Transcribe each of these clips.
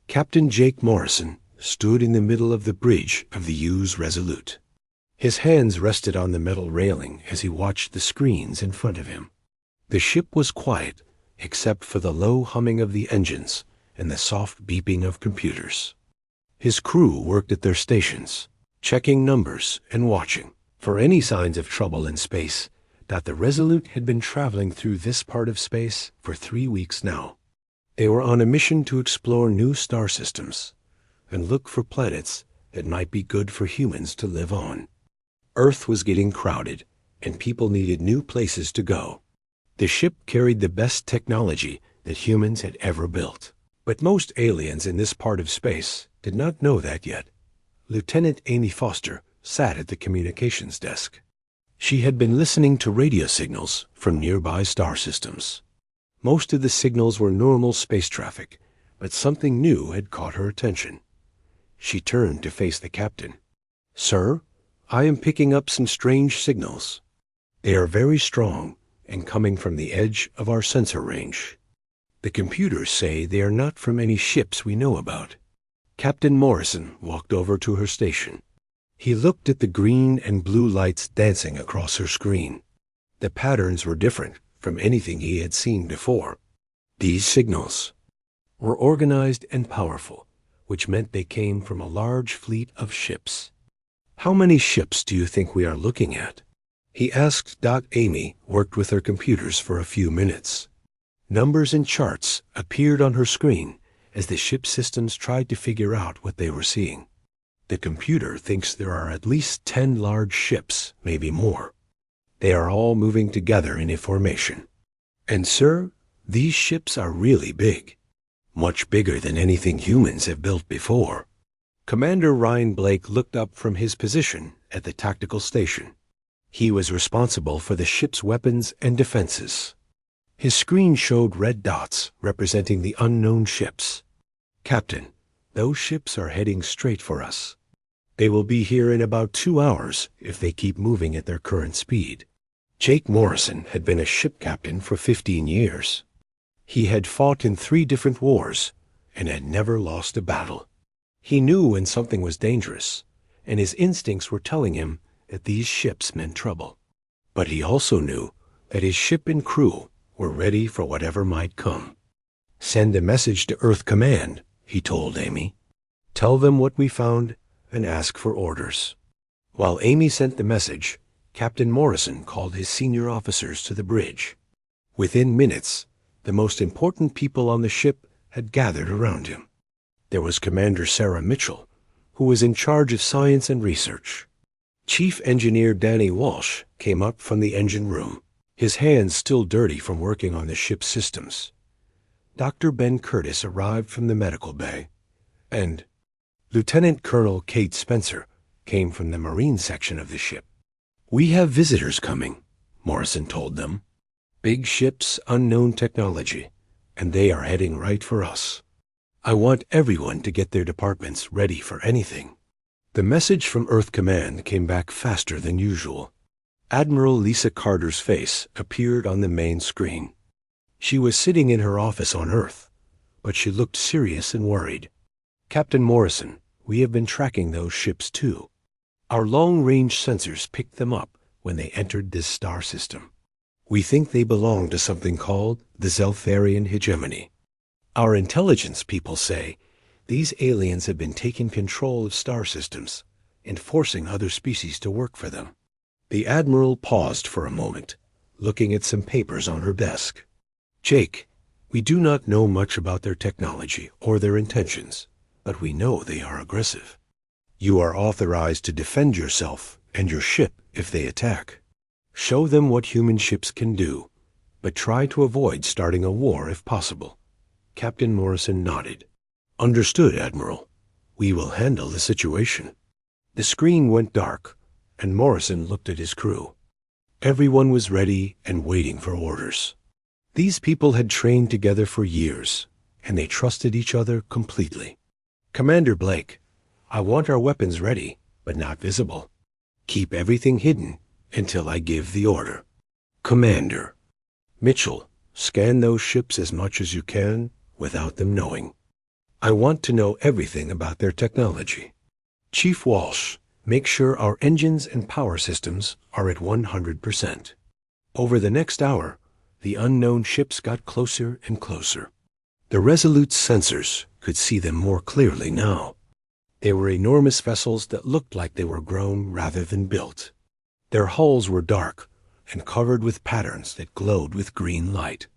Captain Jake Morrison stood in the middle of the bridge of the U's Resolute. His hands rested on the metal railing as he watched the screens in front of him. The ship was quiet, except for the low humming of the engines and the soft beeping of computers. His crew worked at their stations, checking numbers and watching for any signs of trouble in space. That the Resolute had been traveling through this part of space for 3 weeks now. They were on a mission to explore new star systems and look for planets that might be good for humans to live on. Earth was getting crowded, and people needed new places to go. The ship carried the best technology that humans had ever built. But most aliens in this part of space did not know that yet. Lieutenant Amy Foster sat at the communications desk. She had been listening to radio signals from nearby star systems. Most of the signals were normal space traffic, but something new had caught her attention. She turned to face the captain. "Sir, I am picking up some strange signals. They are very strong and coming from the edge of our sensor range. The computers say they are not from any ships we know about." Captain Morrison walked over to her station. He looked at the green and blue lights dancing across her screen. The patterns were different from anything he had seen before. These signals were organized and powerful, which meant they came from a large fleet of ships. "How many ships do you think we are looking at?" he asked. Amy worked with her computers for a few minutes. Numbers and charts appeared on her screen as the ship systems tried to figure out what they were seeing. "The computer thinks there are at least 10 large ships, maybe more. They are all moving together in a formation. And sir, these ships are really big. Much bigger than anything humans have built before." Commander Ryan Blake looked up from his position at the tactical station. He was responsible for the ship's weapons and defenses. His screen showed red dots representing the unknown ships. "Captain, those ships are heading straight for us. They will be here in about 2 hours if they keep moving at their current speed." Jake Morrison had been a ship captain for 15 years. He had fought in 3 different wars and had never lost a battle. He knew when something was dangerous, and his instincts were telling him that these ships meant trouble. But he also knew that his ship and crew were ready for whatever might come. "Send a message to Earth Command," he told Amy. "Tell them what we found and ask for orders." While Amy sent the message, Captain Morrison called his senior officers to the bridge. Within minutes, the most important people on the ship had gathered around him. There was Commander Sarah Mitchell, who was in charge of science and research. Chief Engineer Danny Walsh came up from the engine room, his hands still dirty from working on the ship's systems. Dr. Ben Curtis arrived from the medical bay, and Lieutenant Colonel Kate Spencer came from the Marine section of the ship. "We have visitors coming," Morrison told them. "Big ships, unknown technology, and they are heading right for us. I want everyone to get their departments ready for anything." The message from Earth Command came back faster than usual. Admiral Lisa Carter's face appeared on the main screen. She was sitting in her office on Earth, but she looked serious and worried. "Captain Morrison, we have been tracking those ships too. Our long-range sensors picked them up when they entered this star system. We think they belong to something called the Zeltharian hegemony. Our intelligence people say these aliens have been taking control of star systems and forcing other species to work for them." The Admiral paused for a moment, looking at some papers on her desk. "Jake, we do not know much about their technology or their intentions, but we know they are aggressive. You are authorized to defend yourself and your ship if they attack. Show them what human ships can do, but try to avoid starting a war if possible." Captain Morrison nodded. "Understood, Admiral. We will handle the situation." The screen went dark, and Morrison looked at his crew. Everyone was ready and waiting for orders. These people had trained together for years, and they trusted each other completely. "Commander Blake, I want our weapons ready, but not visible. Keep everything hidden until I give the order." "Commander." "Mitchell, scan those ships as much as you can without them knowing." I want to know everything about their technology. Chief Walsh, make sure our engines and power systems are at 100%. Over the next hour, the unknown ships got closer and closer. The Resolute's sensors could see them more clearly now. They were enormous vessels that looked like they were grown rather than built. Their hulls were dark and covered with patterns that glowed with green light.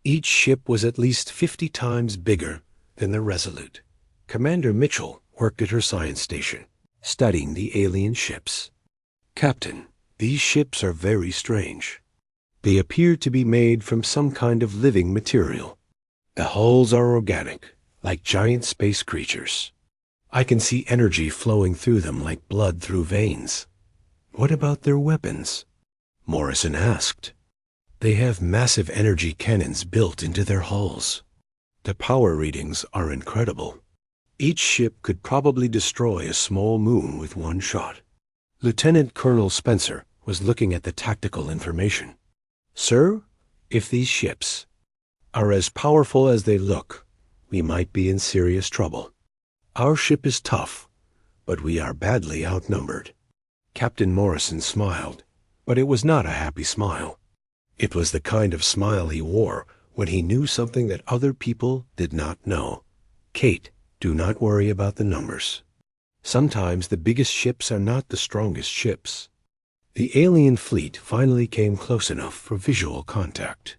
Each ship was at least 50 times bigger than the Resolute. Commander Mitchell worked at her science station, studying the alien ships. Captain, these ships are very strange. They appear to be made from some kind of living material. The hulls are organic, like giant space creatures. I can see energy flowing through them like blood through veins. What about their weapons? Morrison asked. They have massive energy cannons built into their hulls. The power readings are incredible. Each ship could probably destroy a small moon with one shot. Lieutenant Colonel Spencer was looking at the tactical information. Sir, if these ships are as powerful as they look, we might be in serious trouble. Our ship is tough, but we are badly outnumbered. Captain Morrison smiled, but it was not a happy smile. It was the kind of smile he wore when he knew something that other people did not know. Kate, do not worry about the numbers. Sometimes the biggest ships are not the strongest ships. The alien fleet finally came close enough for visual contact.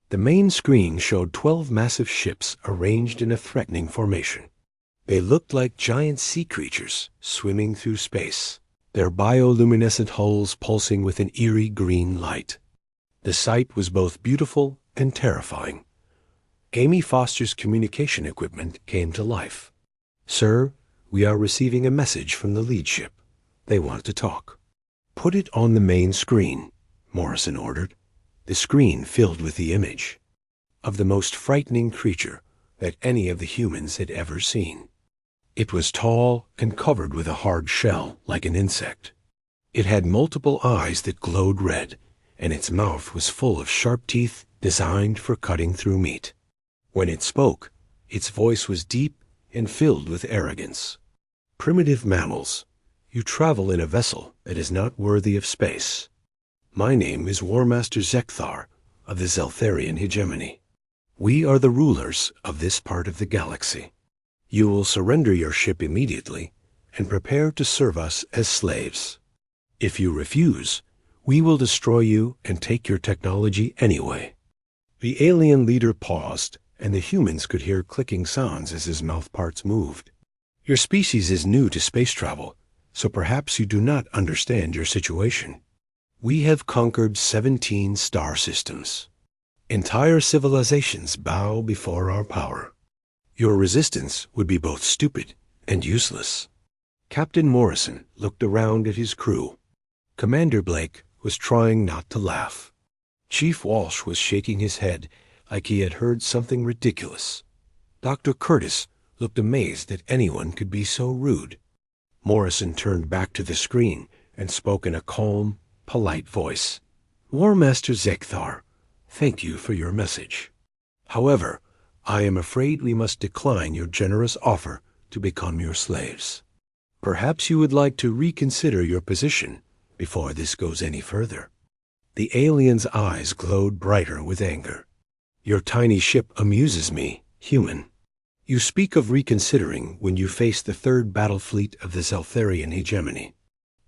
The main screen showed 12 massive ships arranged in a threatening formation. They looked like giant sea creatures swimming through space, their bioluminescent hulls pulsing with an eerie green light. The sight was both beautiful and terrifying. Amy Foster's communication equipment came to life. Sir, we are receiving a message from the lead ship. They want to talk. Put it on the main screen, Morrison ordered. The screen filled with the image of the most frightening creature that any of the humans had ever seen. It was tall and covered with a hard shell like an insect. It had multiple eyes that glowed red, and its mouth was full of sharp teeth designed for cutting through meat. When it spoke, its voice was deep and filled with arrogance. Primitive mammals, you travel in a vessel that is not worthy of space. My name is War Master Zekthar of the Zeltharian hegemony. We are the rulers of this part of the galaxy. You will surrender your ship immediately and prepare to serve us as slaves. If you refuse, we will destroy you and take your technology anyway. The alien leader paused, and the humans could hear clicking sounds as his mouthparts moved. Your species is new to space travel, so perhaps you do not understand your situation. We have conquered 17 star systems. Entire civilizations bow before our power. Your resistance would be both stupid and useless. Captain Morrison looked around at his crew. Commander Blake was trying not to laugh. Chief Walsh was shaking his head like he had heard something ridiculous. Dr. Curtis looked amazed that anyone could be so rude. Morrison turned back to the screen and spoke in a calm, polite voice. War Master Zekthar, thank you for your message. However, I am afraid we must decline your generous offer to become your slaves. Perhaps you would like to reconsider your position before this goes any further. The alien's eyes glowed brighter with anger. Your tiny ship amuses me, human. You speak of reconsidering when you face the third battle fleet of the Zeltharian hegemony.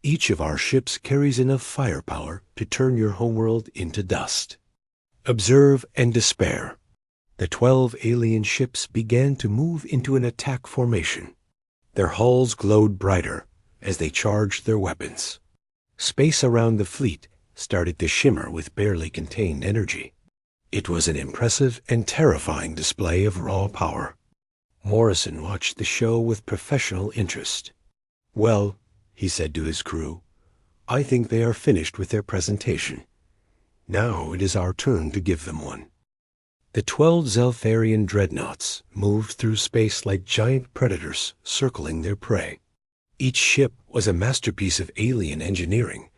Each of our ships carries enough firepower to turn your homeworld into dust. Observe and despair. The 12 alien ships began to move into an attack formation. Their hulls glowed brighter as they charged their weapons. Space around the fleet started to shimmer with barely contained energy. It was an impressive and terrifying display of raw power. Morrison watched the show with professional interest. Well, he said to his crew, I think they are finished with their presentation. Now it is our turn to give them one. The 12 Zeltharian dreadnoughts moved through space like giant predators circling their prey. Each ship was a masterpiece of alien engineering,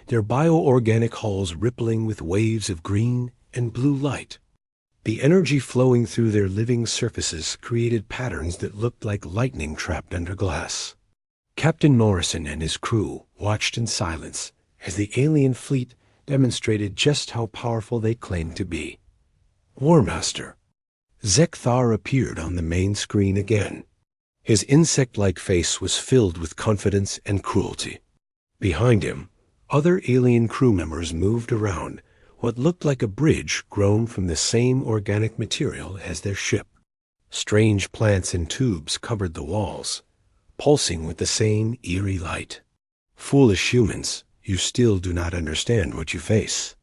their bioorganic hulls rippling with waves of green and blue light. The energy flowing through their living surfaces created patterns that looked like lightning trapped under glass. Captain Morrison and his crew watched in silence as the alien fleet demonstrated just how powerful they claimed to be. War Master. Zekthar appeared on the main screen again. His insect-like face was filled with confidence and cruelty. Behind him, other alien crew members moved around what looked like a bridge grown from the same organic material as their ship. Strange plants and tubes covered the walls, pulsing with the same eerie light. Foolish humans, you still do not understand what you face.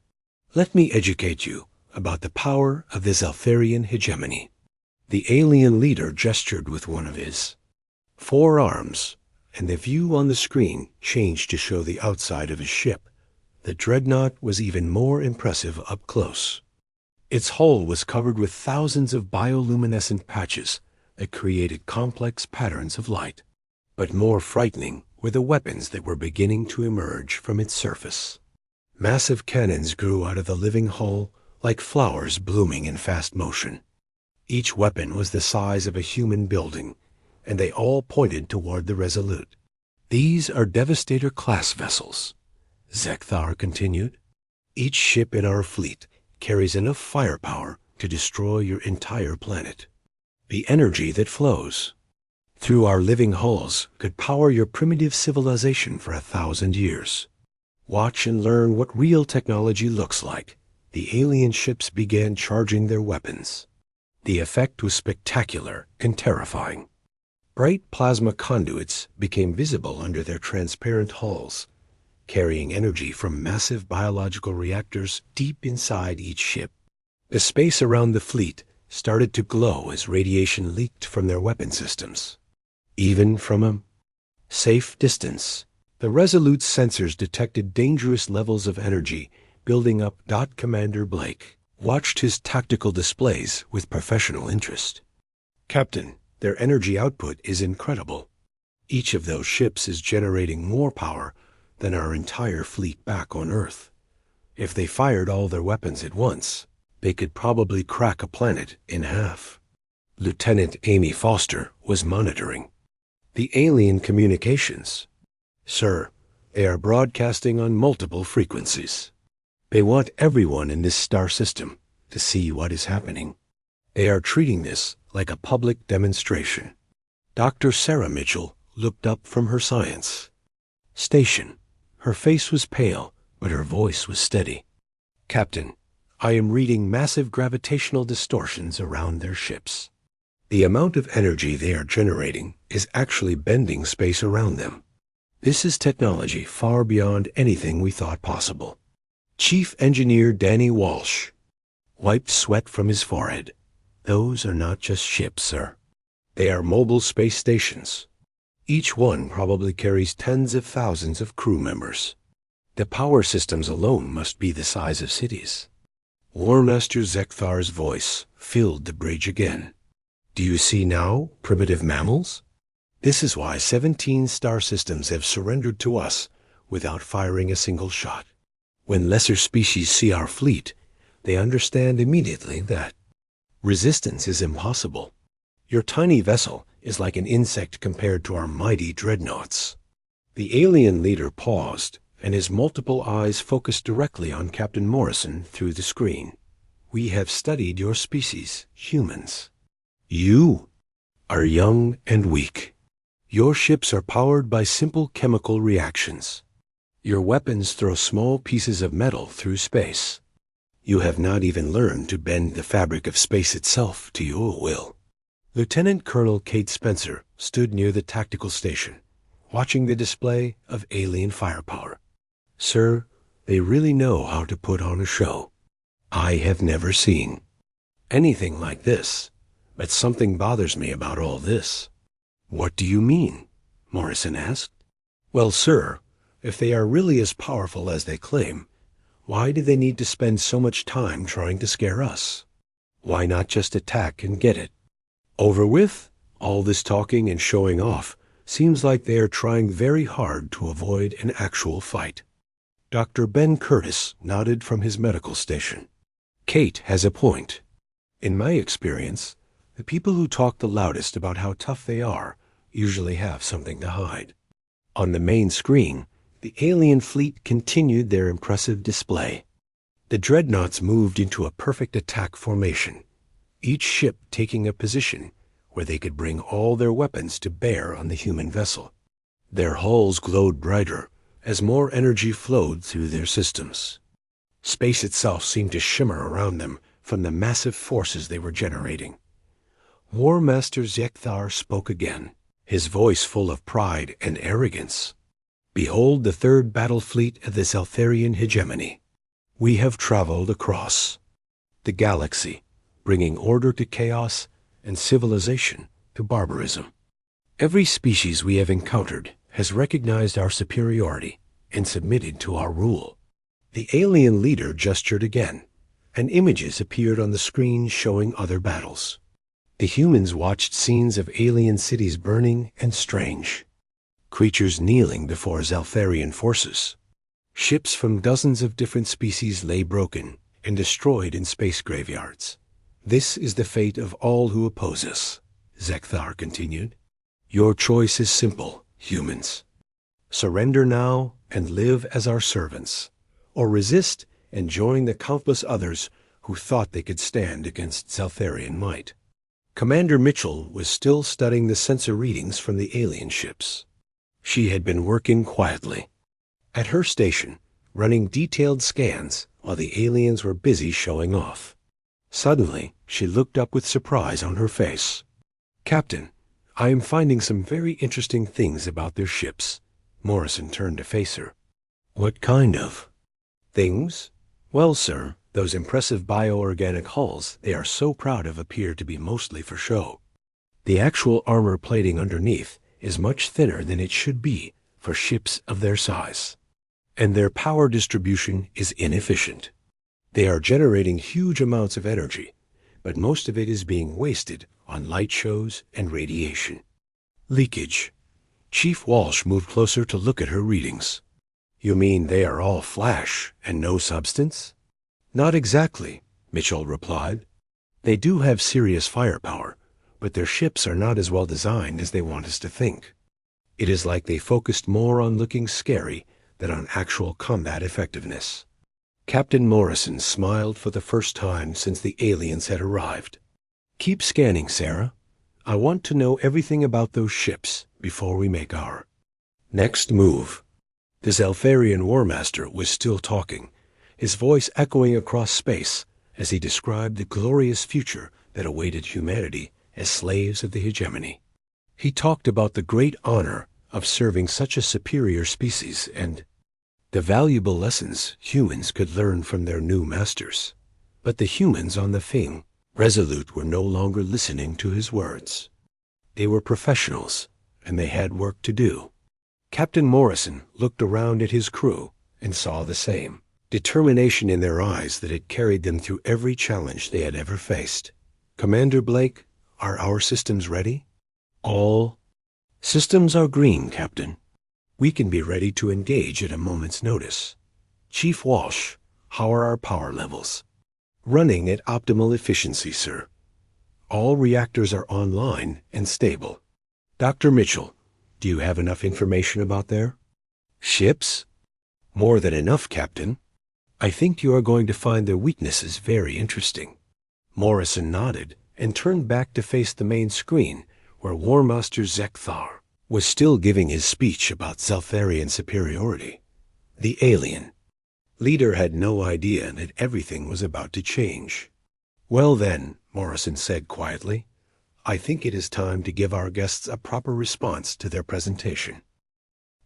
Let me educate you about the power of the Zeltharian hegemony. The alien leader gestured with one of his 4 arms, and the view on the screen changed to show the outside of his ship. The dreadnought was even more impressive up close. Its hull was covered with thousands of bioluminescent patches that created complex patterns of light. But more frightening were the weapons that were beginning to emerge from its surface. Massive cannons grew out of the living hull like flowers blooming in fast motion. Each weapon was the size of a human building, and they all pointed toward the Resolute. These are Devastator-class vessels, Zekthar continued. Each ship in our fleet carries enough firepower to destroy your entire planet. The energy that flows through our living hulls could power your primitive civilization for 1,000 years. Watch and learn what real technology looks like. The alien ships began charging their weapons. The effect was spectacular and terrifying. Bright plasma conduits became visible under their transparent hulls, carrying energy from massive biological reactors deep inside each ship. The space around the fleet started to glow as radiation leaked from their weapon systems. Even from a safe distance, the Resolute's sensors detected dangerous levels of energy building up. Commander Blake watched his tactical displays with professional interest. Captain, their energy output is incredible. Each of those ships is generating more power than our entire fleet back on Earth. If they fired all their weapons at once, they could probably crack a planet in half. Lieutenant Amy Foster was monitoring the alien communications. Sir, they are broadcasting on multiple frequencies. They want everyone in this star system to see what is happening. They are treating this like a public demonstration. Dr. Sarah Mitchell looked up from her science station. Her face was pale, but her voice was steady. Captain, I am reading massive gravitational distortions around their ships. The amount of energy they are generating is actually bending space around them. This is technology far beyond anything we thought possible. Chief Engineer Danny Walsh wiped sweat from his forehead. Those are not just ships, sir. They are mobile space stations. Each one probably carries tens of thousands of crew members. The power systems alone must be the size of cities. War Master Zekthar's voice filled the bridge again. Do you see now, primitive mammals? This is why 17 star systems have surrendered to us without firing a single shot. When lesser species see our fleet, they understand immediately that resistance is impossible. Your tiny vessel is like an insect compared to our mighty dreadnoughts. The alien leader paused, and his multiple eyes focused directly on Captain Morrison through the screen. We have studied your species, humans. You are young and weak. Your ships are powered by simple chemical reactions. Your weapons throw small pieces of metal through space. You have not even learned to bend the fabric of space itself to your will. Lieutenant Colonel Kate Spencer stood near the tactical station, watching the display of alien firepower. Sir, they really know how to put on a show. I have never seen anything like this, but something bothers me about all this. What do you mean? Morrison asked. Well, sir, if they are really as powerful as they claim, why do they need to spend so much time trying to scare us? Why not just attack and get it over with? All this talking and showing off seems like they are trying very hard to avoid an actual fight. Dr. Ben Curtis nodded from his medical station. Kate has a point. In my experience, the people who talk the loudest about how tough they are usually have something to hide. On the main screen, the alien fleet continued their impressive display. The dreadnoughts moved into a perfect attack formation, each ship taking a position where they could bring all their weapons to bear on the human vessel. Their hulls glowed brighter as more energy flowed through their systems. Space itself seemed to shimmer around them from the massive forces they were generating. War Master Zekthar spoke again, his voice full of pride and arrogance. "Behold the third battle fleet of the Zeltharian hegemony. We have traveled across the galaxy, bringing order to chaos and civilization to barbarism. Every species we have encountered has recognized our superiority and submitted to our rule." The alien leader gestured again, and images appeared on the screen showing other battles. The humans watched scenes of alien cities burning and strange, creatures kneeling before Zeltharian forces. Ships from dozens of different species lay broken and destroyed in space graveyards. "This is the fate of all who oppose us," Zekthar continued. "Your choice is simple, humans. Surrender now and live as our servants, or resist and join the countless others who thought they could stand against Zeltharian might." Commander Mitchell was still studying the sensor readings from the alien ships. She had been working quietly at her station, running detailed scans while the aliens were busy showing off. Suddenly, she looked up with surprise on her face. "Captain, I am finding some very interesting things about their ships." Morrison turned to face her. "What kind of things?" "Well, sir, those impressive bioorganic hulls they are so proud of appear to be mostly for show. The actual armor plating underneath is much thinner than it should be for ships of their size, and their power distribution is inefficient. They are generating huge amounts of energy, but most of it is being wasted on light shows and radiation. Leakage." Chief Walsh moved closer to look at her readings. "You mean they are all flash and no substance?" "Not exactly," Mitchell replied. "They do have serious firepower, but their ships are not as well designed as they want us to think. It is like they focused more on looking scary than on actual combat effectiveness." Captain Morrison smiled for the first time since the aliens had arrived. "Keep scanning, Sarah. I want to know everything about those ships before we make our next move." The Zeltharian War Master was still talking, his voice echoing across space as he described the glorious future that awaited humanity as slaves of the hegemony. He talked about the great honor of serving such a superior species and the valuable lessons humans could learn from their new masters. But the humans on the Thing, Resolute, were no longer listening to his words. They were professionals, and they had work to do. Captain Morrison looked around at his crew and saw the same determination in their eyes that had carried them through every challenge they had ever faced. "Commander Blake, are our systems ready?" "All systems are green, Captain. We can be ready to engage at a moment's notice." "Chief Walsh, how are our power levels?" "Running at optimal efficiency, sir. All reactors are online and stable." "Dr. Mitchell, do you have enough information about their ships?" "More than enough, Captain. I think you are going to find their weaknesses very interesting." Morrison nodded and turned back to face the main screen where War Master Zekthar was still giving his speech about Zeltharian superiority. The alien leader had no idea that everything was about to change. "Well then," Morrison said quietly, "I think it is time to give our guests a proper response to their presentation."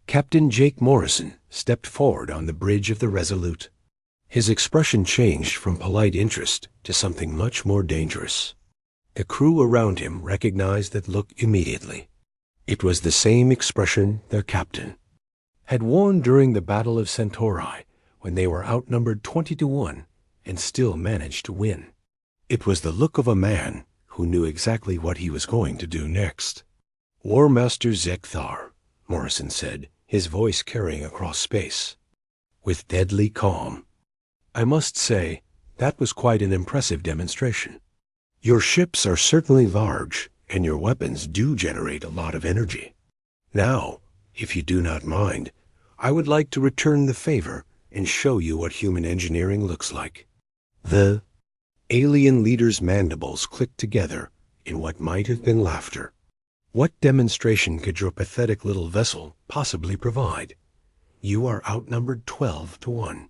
Captain Jake Morrison stepped forward on the bridge of the Resolute. His expression changed from polite interest to something much more dangerous. The crew around him recognized that look immediately. It was the same expression their captain had worn during the Battle of Centauri, when they were outnumbered 20-1 and still managed to win. It was the look of a man who knew exactly what he was going to do next. "War Master Zekthar," Morrison said, his voice carrying across space, with deadly calm, "I must say, that was quite an impressive demonstration. Your ships are certainly large, and your weapons do generate a lot of energy. Now, if you do not mind, I would like to return the favor and show you what human engineering looks like." The alien leader's mandibles clicked together in what might have been laughter. What demonstration could your pathetic little vessel possibly provide? You are outnumbered 12 to 1.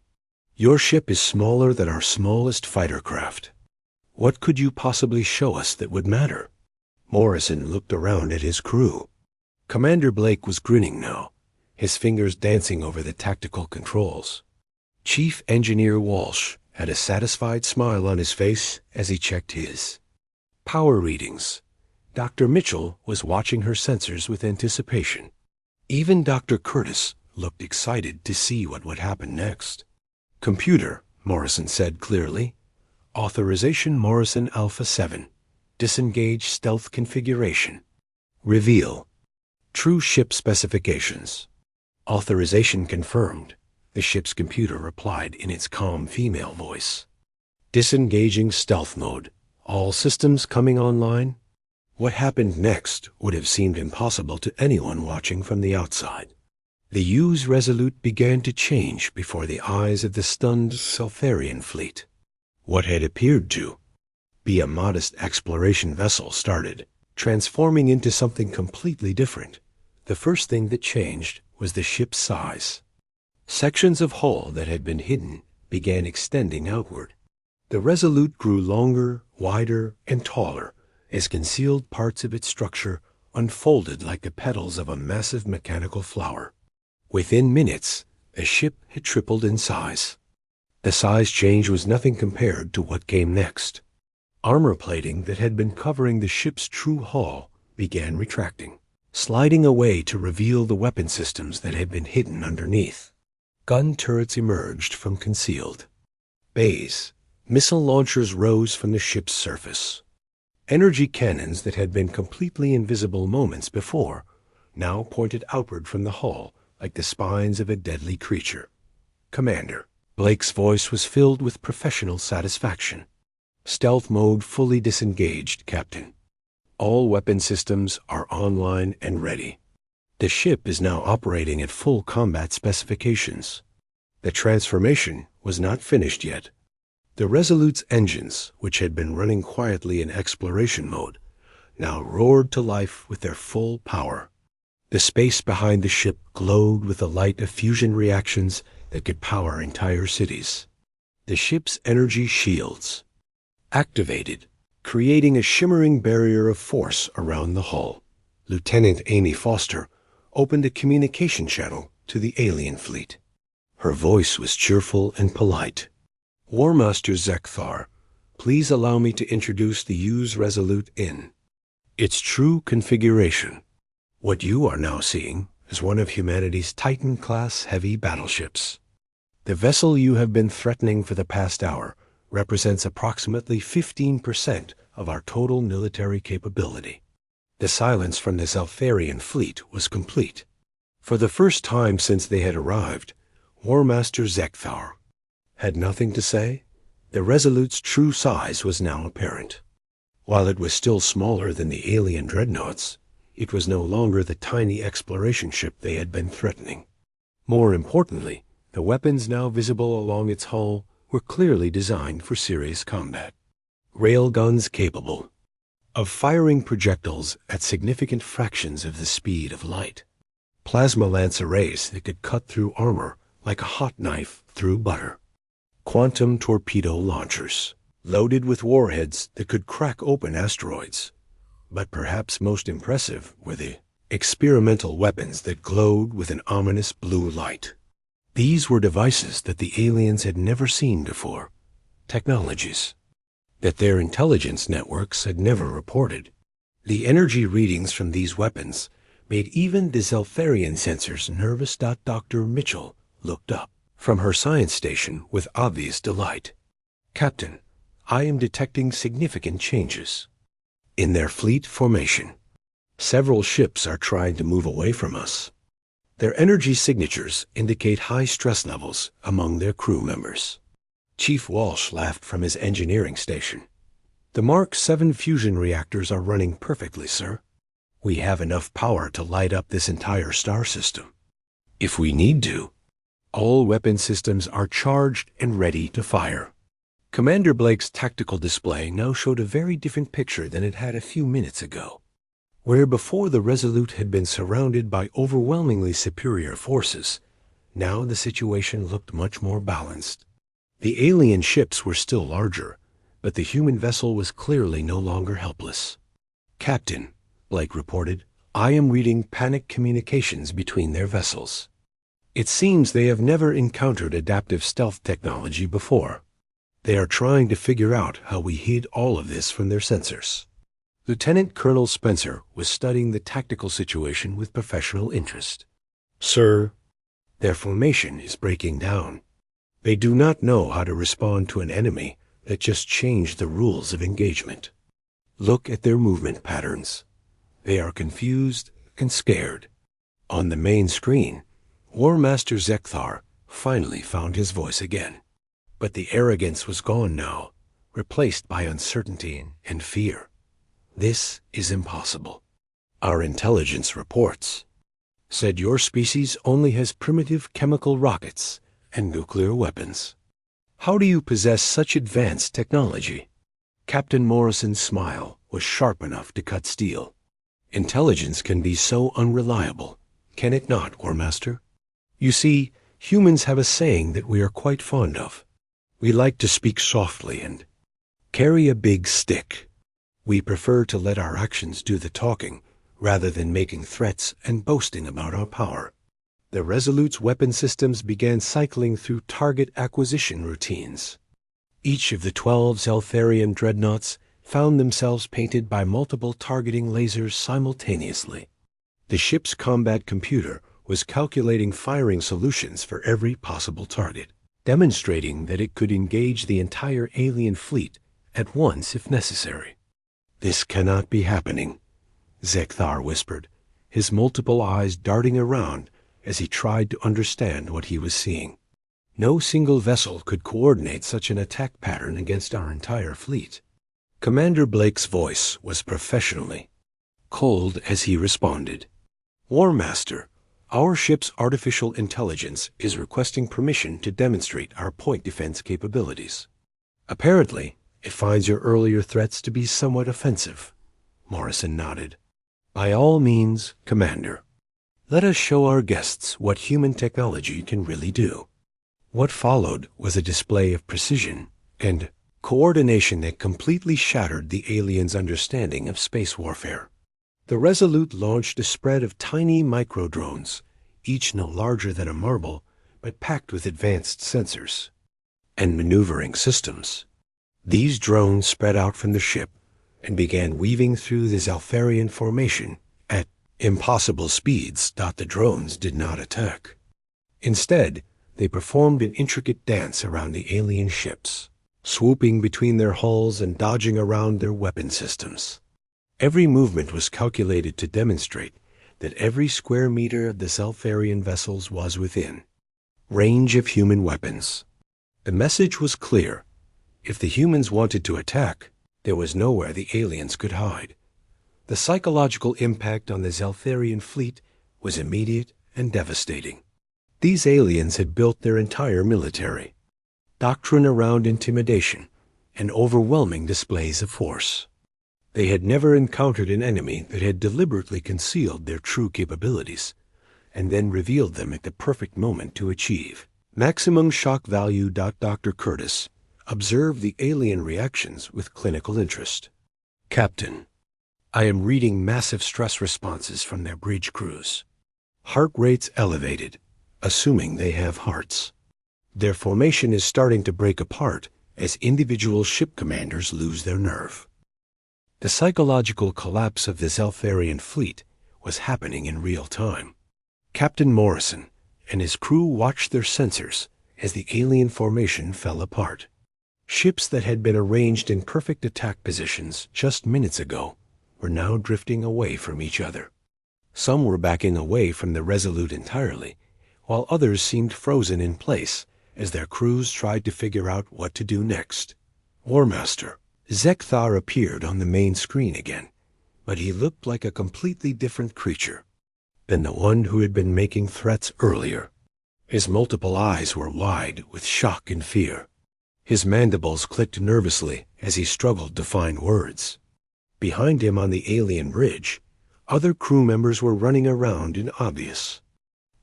Your ship is smaller than our smallest fighter craft. What could you possibly show us that would matter? Morrison looked around at his crew. Commander Blake was grinning now, his fingers dancing over the tactical controls. Chief Engineer Walsh had a satisfied smile on his face as he checked his power readings. Dr. Mitchell was watching her sensors with anticipation. Even Dr. Curtis looked excited to see what would happen next. "Computer," Morrison said clearly. "Authorization Morrison Alpha 7. Disengage stealth configuration. Reveal. True ship specifications." "Authorization confirmed," the ship's computer replied in its calm female voice. "Disengaging stealth mode. All systems coming online." What happened next would have seemed impossible to anyone watching from the outside. The U's Resolute began to change before the eyes of the stunned Seltharian fleet. What had appeared to be a modest exploration vessel started transforming into something completely different. The first thing that changed was the ship's size. Sections of hull that had been hidden began extending outward. The Resolute grew longer, wider, and taller as concealed parts of its structure unfolded like the petals of a massive mechanical flower. Within minutes, the ship had tripled in size. The size change was nothing compared to what came next. Armor plating that had been covering the ship's true hull began retracting, sliding away to reveal the weapon systems that had been hidden underneath. Gun turrets emerged from concealed bays. Missile launchers rose from the ship's surface. Energy cannons that had been completely invisible moments before now pointed outward from the hull like the spines of a deadly creature. "Commander," Blake's voice was filled with professional satisfaction. "Stealth mode fully disengaged, Captain. All weapon systems are online and ready. The ship is now operating at full combat specifications." The transformation was not finished yet. The Resolute's engines, which had been running quietly in exploration mode, now roared to life with their full power. The space behind the ship glowed with the light of fusion reactions that could power entire cities. The ship's energy shields activated, creating a shimmering barrier of force around the hull. Lieutenant Amy Foster opened a communication channel to the alien fleet. Her voice was cheerful and polite. "War Master Zekthar, please allow me to introduce the U's Resolute in its true configuration. What you are now seeing is one of humanity's Titan-class heavy battleships. The vessel you have been threatening for the past hour represents approximately 15% of our total military capability." The silence from the Zeltharian fleet was complete. For the first time since they had arrived, War Master Zekthar had nothing to say. The Resolute's true size was now apparent. While it was still smaller than the alien dreadnoughts, it was no longer the tiny exploration ship they had been threatening. More importantly, the weapons now visible along its hull were clearly designed for serious combat. Railguns capable of firing projectiles at significant fractions of the speed of light. Plasma lance arrays that could cut through armor like a hot knife through butter. Quantum torpedo launchers, loaded with warheads that could crack open asteroids. But perhaps most impressive were the experimental weapons that glowed with an ominous blue light. These were devices that the aliens had never seen before, technologies that their intelligence networks had never reported. The energy readings from these weapons made even the Zeltharian sensors nervous. Dr. Mitchell looked up from her science station with obvious delight. "Captain, I am detecting significant changes in their fleet formation. Several ships are trying to move away from us. Their energy signatures indicate high stress levels among their crew members." Chief Walsh laughed from his engineering station. The Mark 7 fusion reactors are running perfectly, sir. We have enough power to light up this entire star system. If we need to, all weapon systems are charged and ready to fire. Commander Blake's tactical display now showed a very different picture than it had a few minutes ago. Where before the Resolute had been surrounded by overwhelmingly superior forces, now the situation looked much more balanced. The alien ships were still larger, but the human vessel was clearly no longer helpless. "Captain," Blake reported, "I am reading panic communications between their vessels. It seems they have never encountered adaptive stealth technology before. They are trying to figure out how we hid all of this from their sensors." Lieutenant Colonel Spencer was studying the tactical situation with professional interest. "Sir, their formation is breaking down. They do not know how to respond to an enemy that just changed the rules of engagement. Look at their movement patterns. They are confused and scared." On the main screen, War Master Zekthar finally found his voice again. But the arrogance was gone now, replaced by uncertainty and fear. "This is impossible. Our intelligence reports said your species only has primitive chemical rockets and nuclear weapons. How do you possess such advanced technology?" Captain Morrison's smile was sharp enough to cut steel. "Intelligence can be so unreliable, can it not, War Master? You see, humans have a saying that we are quite fond of. We like to speak softly and carry a big stick. We prefer to let our actions do the talking, rather than making threats and boasting about our power." The Resolute's weapon systems began cycling through target acquisition routines. Each of the 12 Zeltharian dreadnoughts found themselves painted by multiple targeting lasers simultaneously. The ship's combat computer was calculating firing solutions for every possible target, demonstrating that it could engage the entire alien fleet at once if necessary. "This cannot be happening," Zekthar whispered, his multiple eyes darting around as he tried to understand what he was seeing. No single vessel could coordinate such an attack pattern against our entire fleet. Commander Blake's voice was professionally cold as he responded. "War Master, our ship's artificial intelligence is requesting permission to demonstrate our point defense capabilities. Apparently, it finds your earlier threats to be somewhat offensive." Morrison nodded. "By all means, Commander. Let us show our guests what human technology can really do." What followed was a display of precision and coordination that completely shattered the aliens' understanding of space warfare. The Resolute launched a spread of tiny microdrones, each no larger than a marble, but packed with advanced sensors and maneuvering systems. These drones spread out from the ship and began weaving through the Zeltharian formation at impossible speeds. The drones did not attack. Instead, they performed an intricate dance around the alien ships, swooping between their hulls and dodging around their weapon systems. Every movement was calculated to demonstrate that every square meter of the Zeltharian vessels was within range of human weapons. The message was clear. If the humans wanted to attack, there was nowhere the aliens could hide. The psychological impact on the Zeltharian fleet was immediate and devastating. These aliens had built their entire military doctrine around intimidation and overwhelming displays of force. They had never encountered an enemy that had deliberately concealed their true capabilities and then revealed them at the perfect moment to achieve maximum shock value. Dr. Curtis observed the alien reactions with clinical interest. "Captain, I am reading massive stress responses from their bridge crews. Heart rates elevated, assuming they have hearts. Their formation is starting to break apart as individual ship commanders lose their nerve." The psychological collapse of the Zeltharian fleet was happening in real time. Captain Morrison and his crew watched their sensors as the alien formation fell apart. Ships that had been arranged in perfect attack positions just minutes ago were now drifting away from each other. Some were backing away from the Resolute entirely, while others seemed frozen in place as their crews tried to figure out what to do next. "War Master, Zekthar appeared on the main screen again, but he looked like a completely different creature than the one who had been making threats earlier. His multiple eyes were wide with shock and fear. His mandibles clicked nervously as he struggled to find words. Behind him on the alien bridge, other crew members were running around in obvious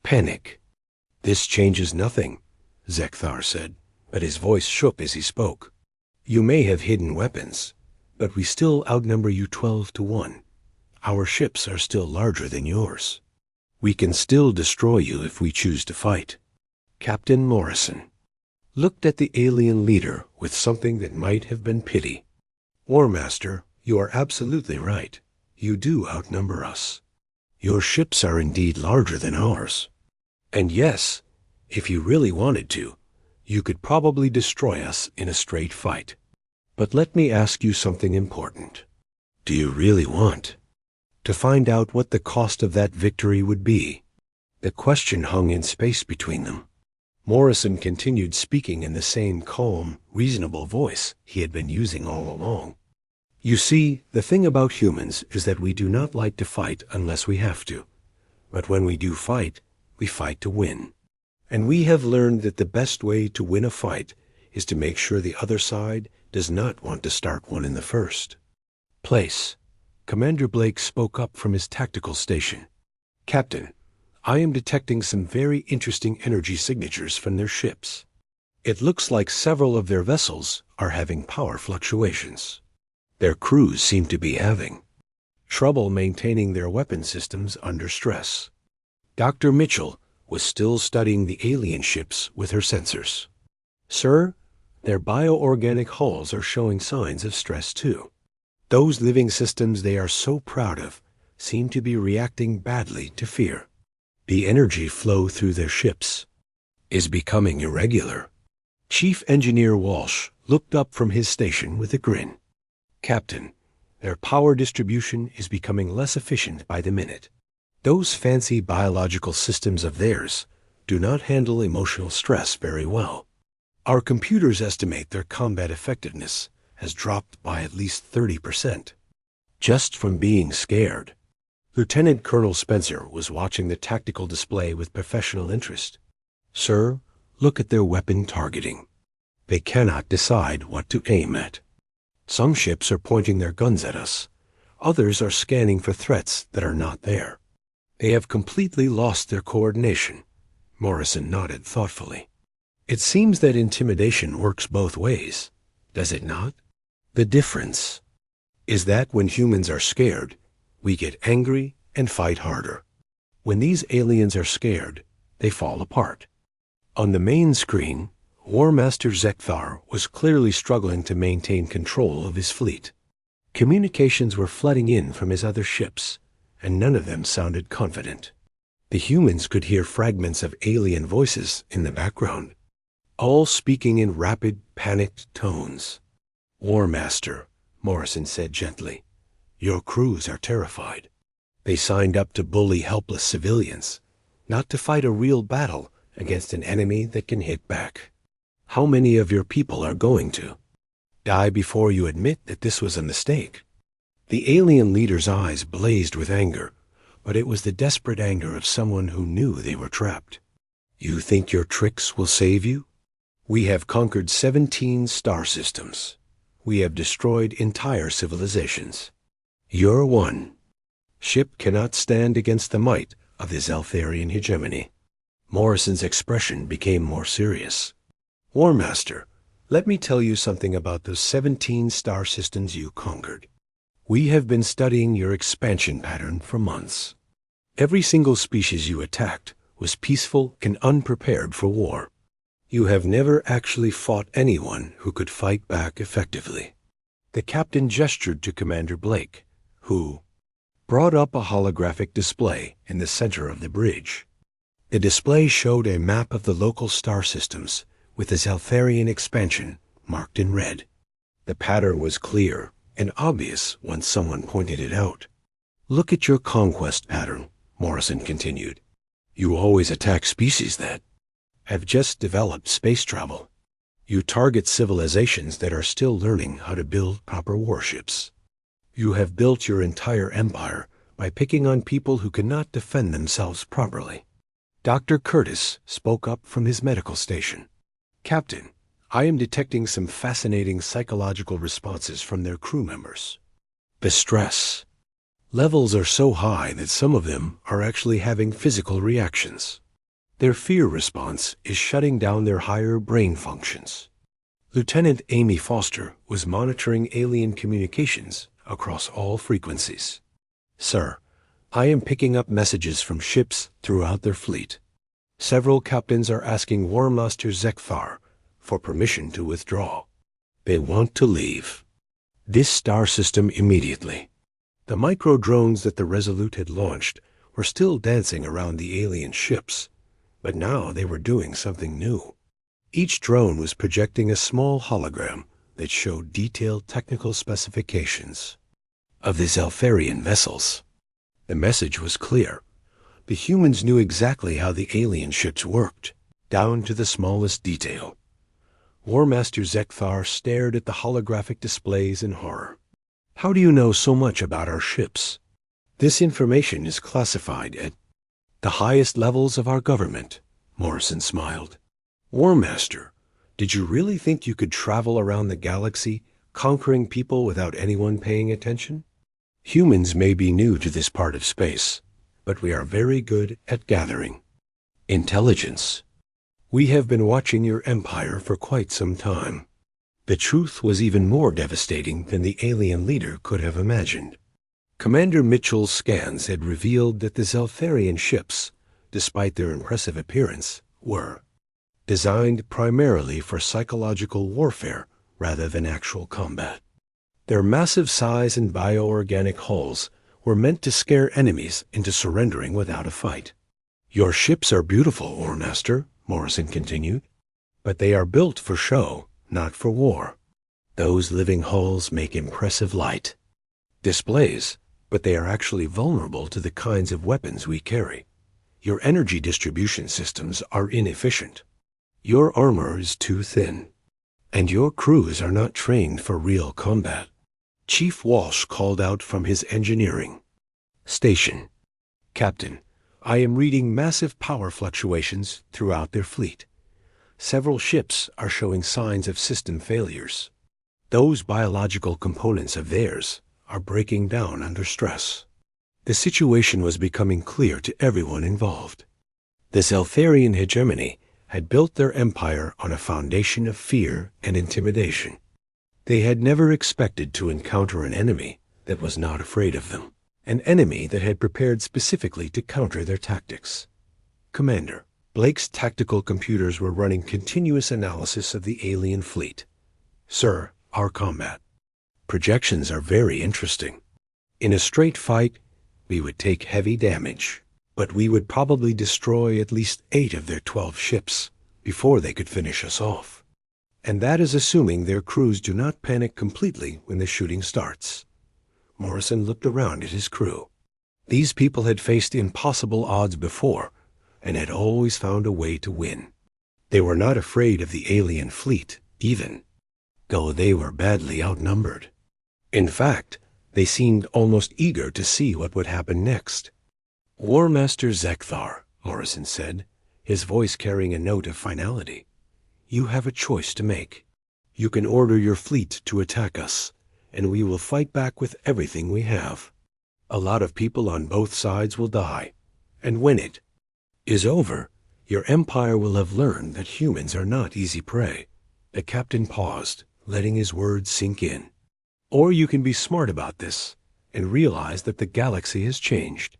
panic. "This changes nothing," Zekthar said, but his voice shook as he spoke. "You may have hidden weapons, but we still outnumber you 12-1. Our ships are still larger than yours. We can still destroy you if we choose to fight." Captain Morrison looked at the alien leader with something that might have been pity. "War Master, you are absolutely right. You do outnumber us. Your ships are indeed larger than ours. And yes, if you really wanted to, you could probably destroy us in a straight fight. But let me ask you something important. Do you really want to find out what the cost of that victory would be?" The question hung in space between them. Morrison continued speaking in the same calm, reasonable voice he had been using all along. "You see, the thing about humans is that we do not like to fight unless we have to. But when we do fight, we fight to win. And we have learned that the best way to win a fight is to make sure the other side does not want to start one in the first place." Commander Blake spoke up from his tactical station. "Captain, I am detecting some very interesting energy signatures from their ships. It looks like several of their vessels are having power fluctuations. Their crews seem to be having trouble maintaining their weapon systems under stress." Dr. Mitchell was still studying the alien ships with her sensors. "Sir, their bioorganic hulls are showing signs of stress too. Those living systems they are so proud of seem to be reacting badly to fear. The energy flow through their ships is becoming irregular." Chief Engineer Walsh looked up from his station with a grin. "Captain, their power distribution is becoming less efficient by the minute. Those fancy biological systems of theirs do not handle emotional stress very well. Our computers estimate their combat effectiveness has dropped by at least 30%, just from being scared." Lieutenant Colonel Spencer was watching the tactical display with professional interest. "Sir, look at their weapon targeting. They cannot decide what to aim at. Some ships are pointing their guns at us. Others are scanning for threats that are not there. They have completely lost their coordination." Morrison nodded thoughtfully. "It seems that intimidation works both ways, does it not? The difference is that when humans are scared, we get angry and fight harder. When these aliens are scared, they fall apart." On the main screen, War Master Zekthar was clearly struggling to maintain control of his fleet. Communications were flooding in from his other ships, and none of them sounded confident. The humans could hear fragments of alien voices in the background, all speaking in rapid, panicked tones. "War Master," Morrison said gently, "your crews are terrified. They signed up to bully helpless civilians, not to fight a real battle against an enemy that can hit back. How many of your people are going to die before you admit that this was a mistake?" The alien leader's eyes blazed with anger, but it was the desperate anger of someone who knew they were trapped. "You think your tricks will save you? We have conquered 17 star systems. We have destroyed entire civilizations. Your one ship cannot stand against the might of the Zeltharian hegemony." Morrison's expression became more serious. "War Master, let me tell you something about those 17 star systems you conquered. We have been studying your expansion pattern for months. Every single species you attacked was peaceful and unprepared for war. You have never actually fought anyone who could fight back effectively." The captain gestured to Commander Blake, who brought up a holographic display in the center of the bridge. The display showed a map of the local star systems with the Zeltharian expansion marked in red. The pattern was clear and obvious once someone pointed it out. "Look at your conquest pattern," Morrison continued. "You always attack species that have just developed space travel. You target civilizations that are still learning how to build proper warships. You have built your entire empire by picking on people who cannot defend themselves properly. Dr. Curtis spoke up from his medical station. Captain, I am detecting some fascinating psychological responses from their crew members. The stress levels are so high that some of them are actually having physical reactions. Their fear response is shutting down their higher brain functions. Lieutenant Amy Foster was monitoring alien communications across all frequencies. Sir, I am picking up messages from ships throughout their fleet. Several captains are asking War Master Zekthar for permission to withdraw. They want to leave this star system immediately. The micro-drones that the Resolute had launched were still dancing around the alien ships, but now they were doing something new. Each drone was projecting a small hologram that showed detailed technical specifications of the Zeltharian vessels. The message was clear. The humans knew exactly how the alien ships worked, down to the smallest detail. War Master Zekthar stared at the holographic displays in horror. How do you know so much about our ships? This information is classified at the highest levels of our government, Morrison smiled. War Master, did you really think you could travel around the galaxy, conquering people without anyone paying attention? Humans may be new to this part of space, but we are very good at gathering intelligence. We have been watching your empire for quite some time. The truth was even more devastating than the alien leader could have imagined. Commander Mitchell's scans had revealed that the Zeltharian ships, despite their impressive appearance, were designed primarily for psychological warfare rather than actual combat. Their massive size and bioorganic hulls were meant to scare enemies into surrendering without a fight. Your ships are beautiful, War Master, Morrison continued, but they are built for show, not for war. Those living hulls make impressive light displays, but they are actually vulnerable to the kinds of weapons we carry. Your energy distribution systems are inefficient. Your armor is too thin, and your crews are not trained for real combat. Chief Walsh called out from his engineering station. Captain, I am reading massive power fluctuations throughout their fleet. Several ships are showing signs of system failures. Those biological components of theirs are breaking down under stress. The situation was becoming clear to everyone involved. The Zeltharian hegemony had built their empire on a foundation of fear and intimidation. They had never expected to encounter an enemy that was not afraid of them, an enemy that had prepared specifically to counter their tactics. Commander, Blake's tactical computers were running continuous analysis of the alien fleet. Sir, our combat projections are very interesting. In a straight fight, we would take heavy damage, but we would probably destroy at least 8 of their 12 ships before they could finish us off. And that is assuming their crews do not panic completely when the shooting starts. Morrison looked around at his crew. These people had faced impossible odds before, and had always found a way to win. They were not afraid of the alien fleet, even though they were badly outnumbered. In fact, they seemed almost eager to see what would happen next. War Master Zekthar, Morrison said, his voice carrying a note of finality. You have a choice to make. You can order your fleet to attack us, and we will fight back with everything we have. A lot of people on both sides will die, and when it is over, your empire will have learned that humans are not easy prey. The captain paused, letting his words sink in. Or you can be smart about this and realize that the galaxy has changed.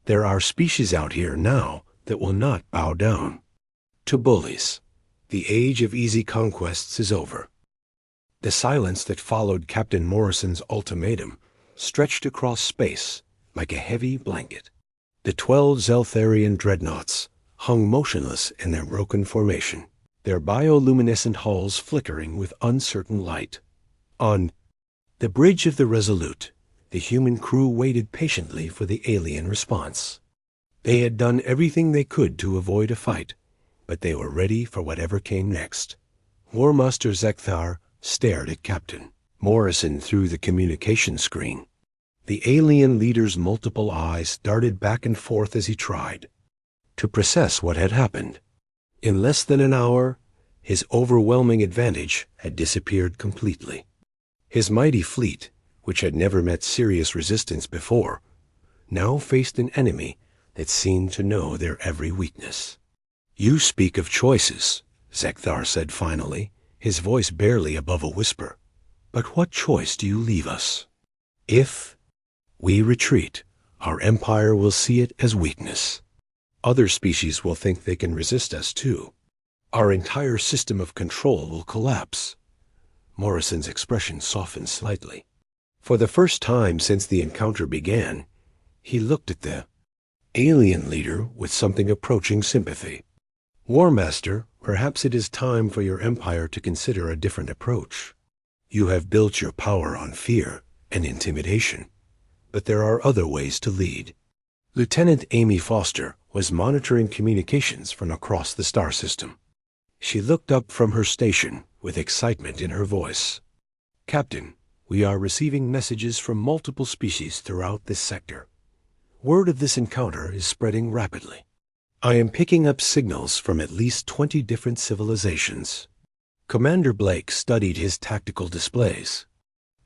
There are species out here now that will not bow down to bullies. The age of easy conquests is over. The silence that followed Captain Morrison's ultimatum stretched across space like a heavy blanket. The 12 Zeltharian dreadnoughts hung motionless in their broken formation, their bioluminescent hulls flickering with uncertain light. On the bridge of the Resolute, the human crew waited patiently for the alien response. They had done everything they could to avoid a fight, but they were ready for whatever came next. War Master Zekthar stared at Captain Morrison through the communication screen. The alien leader's multiple eyes darted back and forth as he tried to process what had happened. In less than an hour, his overwhelming advantage had disappeared completely. His mighty fleet, which had never met serious resistance before, now faced an enemy that seemed to know their every weakness. "You speak of choices," Zekthar said finally, his voice barely above a whisper. "But what choice do you leave us? If we retreat, our empire will see it as weakness. Other species will think they can resist us too. Our entire system of control will collapse." Morrison's expression softened slightly. For the first time since the encounter began, he looked at the alien leader with something approaching sympathy. "War Master, perhaps it is time for your empire to consider a different approach. You have built your power on fear and intimidation, but there are other ways to lead." Lieutenant Amy Foster was monitoring communications from across the star system. She looked up from her station with excitement in her voice. "Captain, we are receiving messages from multiple species throughout this sector. Word of this encounter is spreading rapidly. I am picking up signals from at least 20 different civilizations." Commander Blake studied his tactical displays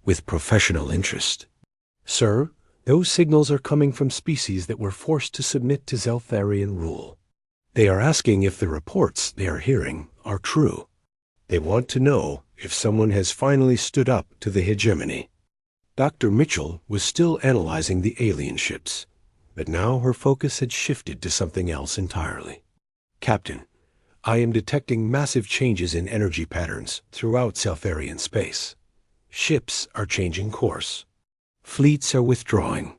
with professional interest. "Sir, those signals are coming from species that were forced to submit to Zeltharian rule. They are asking if the reports they are hearing are true. They want to know if someone has finally stood up to the hegemony." Dr. Mitchell was still analyzing the alien ships, but now her focus had shifted to something else entirely. "Captain, I am detecting massive changes in energy patterns throughout Zeltharian space. Ships are changing course. Fleets are withdrawing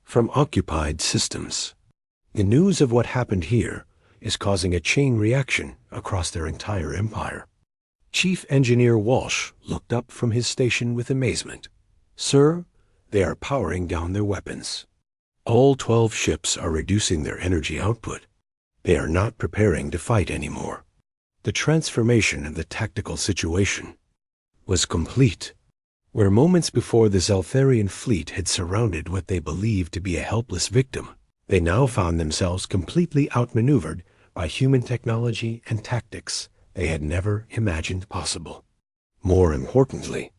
from occupied systems. The news of what happened here is causing a chain reaction across their entire empire." Chief Engineer Walsh looked up from his station with amazement. "Sir, they are powering down their weapons. All 12 ships are reducing their energy output. They are not preparing to fight anymore." The transformation of the tactical situation was complete. Where moments before the Zeltharian fleet had surrounded what they believed to be a helpless victim, they now found themselves completely outmaneuvered by human technology and tactics they had never imagined possible. More importantly,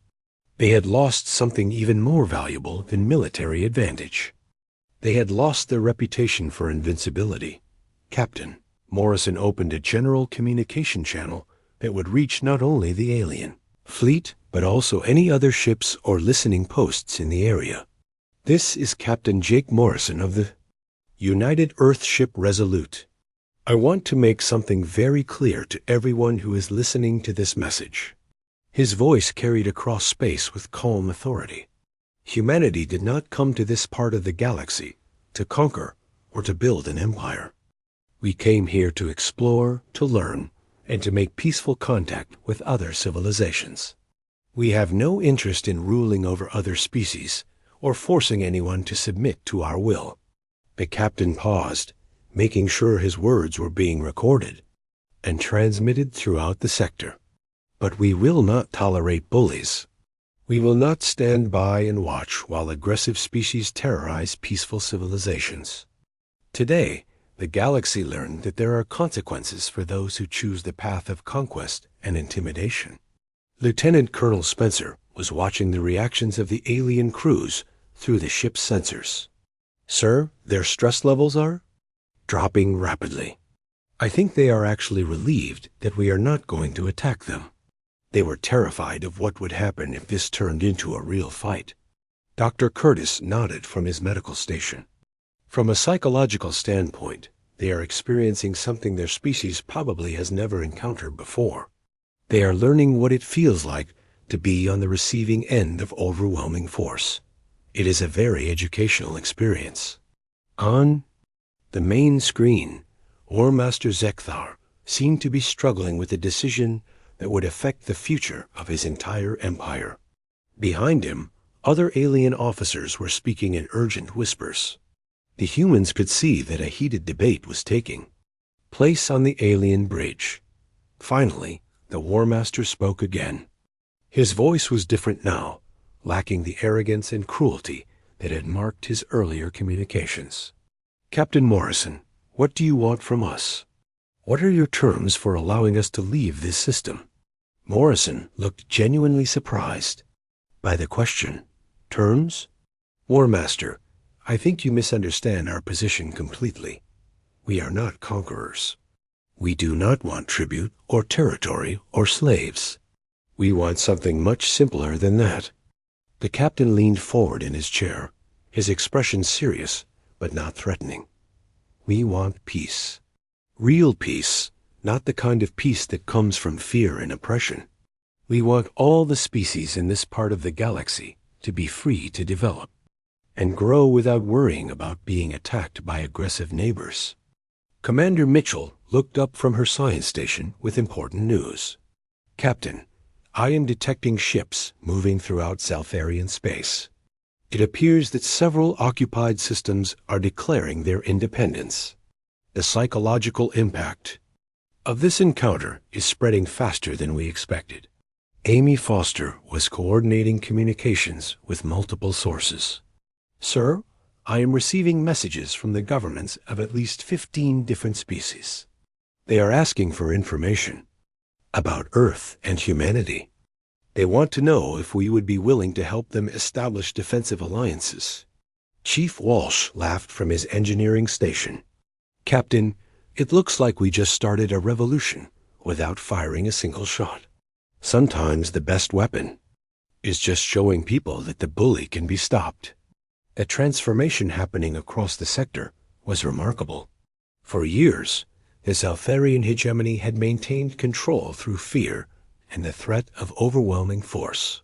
they had lost something even more valuable than military advantage. They had lost their reputation for invincibility. "Captain," Morrison opened a general communication channel that would reach not only the alien fleet, but also any other ships or listening posts in the area. "This is Captain Jake Morrison of the United Earthship Resolute. I want to make something very clear to everyone who is listening to this message." His voice carried across space with calm authority. Humanity did not come to this part of the galaxy to conquer or to build an empire. We came here to explore, to learn, and to make peaceful contact with other civilizations. We have no interest in ruling over other species or forcing anyone to submit to our will. The captain paused, making sure his words were being recorded and transmitted throughout the sector. "But we will not tolerate bullies. We will not stand by and watch while aggressive species terrorize peaceful civilizations. Today, the galaxy learned that there are consequences for those who choose the path of conquest and intimidation." Lieutenant Colonel Spencer was watching the reactions of the alien crews through the ship's sensors. "Sir, their stress levels are dropping rapidly. I think they are actually relieved that we are not going to attack them. They were terrified of what would happen if this turned into a real fight." Dr. Curtis nodded from his medical station. "From a psychological standpoint, they are experiencing something their species probably has never encountered before. They are learning what it feels like to be on the receiving end of overwhelming force. It is a very educational experience." On the main screen, War Master Zekthar seemed to be struggling with a decision that would affect the future of his entire empire. Behind him, other alien officers were speaking in urgent whispers. The humans could see that a heated debate was taking place on the alien bridge. Finally, the War Master spoke again. His voice was different now, lacking the arrogance and cruelty that had marked his earlier communications. Captain Morrison, what do you want from us? What are your terms for allowing us to leave this system? Morrison looked genuinely surprised by the question. Terms? War Master, I think you misunderstand our position completely. We are not conquerors. We do not want tribute or territory or slaves. We want something much simpler than that. The captain leaned forward in his chair, his expression serious but not threatening. We want peace. Real peace, not the kind of peace that comes from fear and oppression. We want all the species in this part of the galaxy to be free to develop and grow without worrying about being attacked by aggressive neighbors. Commander Mitchell looked up from her science station with important news. Captain, I am detecting ships moving throughout Zaltharian space. It appears that several occupied systems are declaring their independence. The psychological impact of this encounter is spreading faster than we expected. Amy Foster was coordinating communications with multiple sources. Sir, I am receiving messages from the governments of at least 15 different species. They are asking for information about Earth and humanity. They want to know if we would be willing to help them establish defensive alliances. Chief Walsh laughed from his engineering station. Captain, it looks like we just started a revolution without firing a single shot. Sometimes the best weapon is just showing people that the bully can be stopped. The transformation happening across the sector was remarkable. For years, the Zaltharian hegemony had maintained control through fear and the threat of overwhelming force.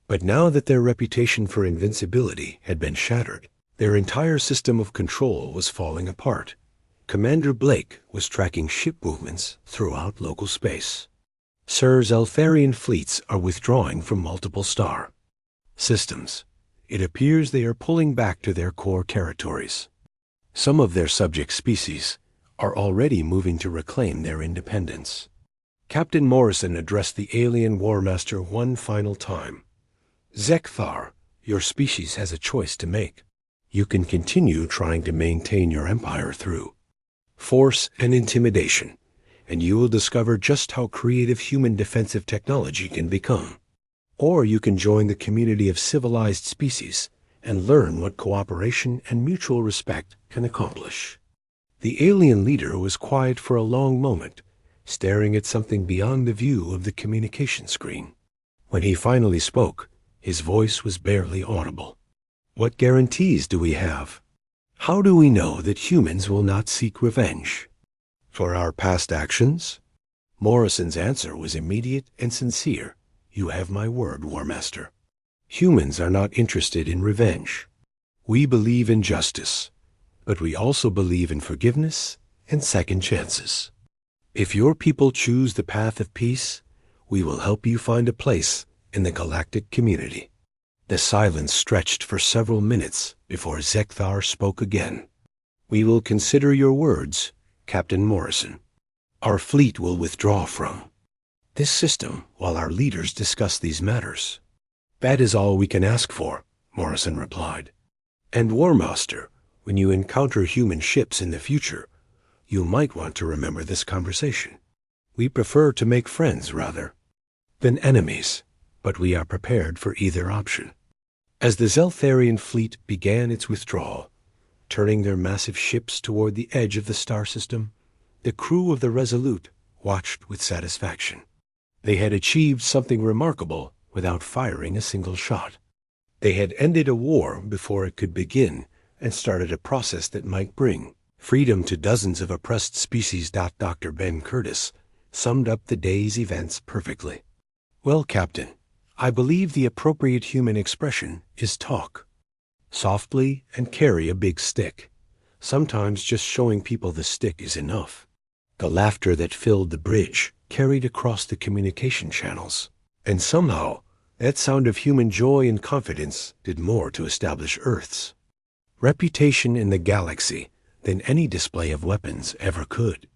But now that their reputation for invincibility had been shattered, their entire system of control was falling apart. Commander Blake was tracking ship movements throughout local space. Sir, Zaltharian fleets are withdrawing from multiple star systems. It appears they are pulling back to their core territories. Some of their subject species are already moving to reclaim their independence. Captain Morrison addressed the alien War Master one final time. Zekthar, your species has a choice to make. You can continue trying to maintain your empire through force and intimidation, and you will discover just how creative human defensive technology can become. Or you can join the community of civilized species and learn what cooperation and mutual respect can accomplish. The alien leader was quiet for a long moment, staring at something beyond the view of the communication screen. When he finally spoke, his voice was barely audible. What guarantees do we have? How do we know that humans will not seek revenge for our past actions? Morrison's answer was immediate and sincere. You have my word, War Master. Humans are not interested in revenge. We believe in justice, but we also believe in forgiveness and second chances. If your people choose the path of peace, we will help you find a place in the galactic community. The silence stretched for several minutes before Zekthar spoke again. We will consider your words, Captain Morrison. Our fleet will withdraw from this system while our leaders discuss these matters. That is all we can ask for, Morrison replied. And War Master, when you encounter human ships in the future, you might want to remember this conversation. We prefer to make friends rather than enemies, but we are prepared for either option. As the Zaltharian fleet began its withdrawal, turning their massive ships toward the edge of the star system, the crew of the Resolute watched with satisfaction. They had achieved something remarkable without firing a single shot. They had ended a war before it could begin and started a process that might bring freedom to dozens of oppressed species. Dr. Ben Curtis summed up the day's events perfectly. Well, Captain, I believe the appropriate human expression is talk. Softly and carry a big stick. Sometimes just showing people the stick is enough. The laughter that filled the bridge carried across the communication channels, and somehow that sound of human joy and confidence did more to establish Earth's reputation in the galaxy than any display of weapons ever could.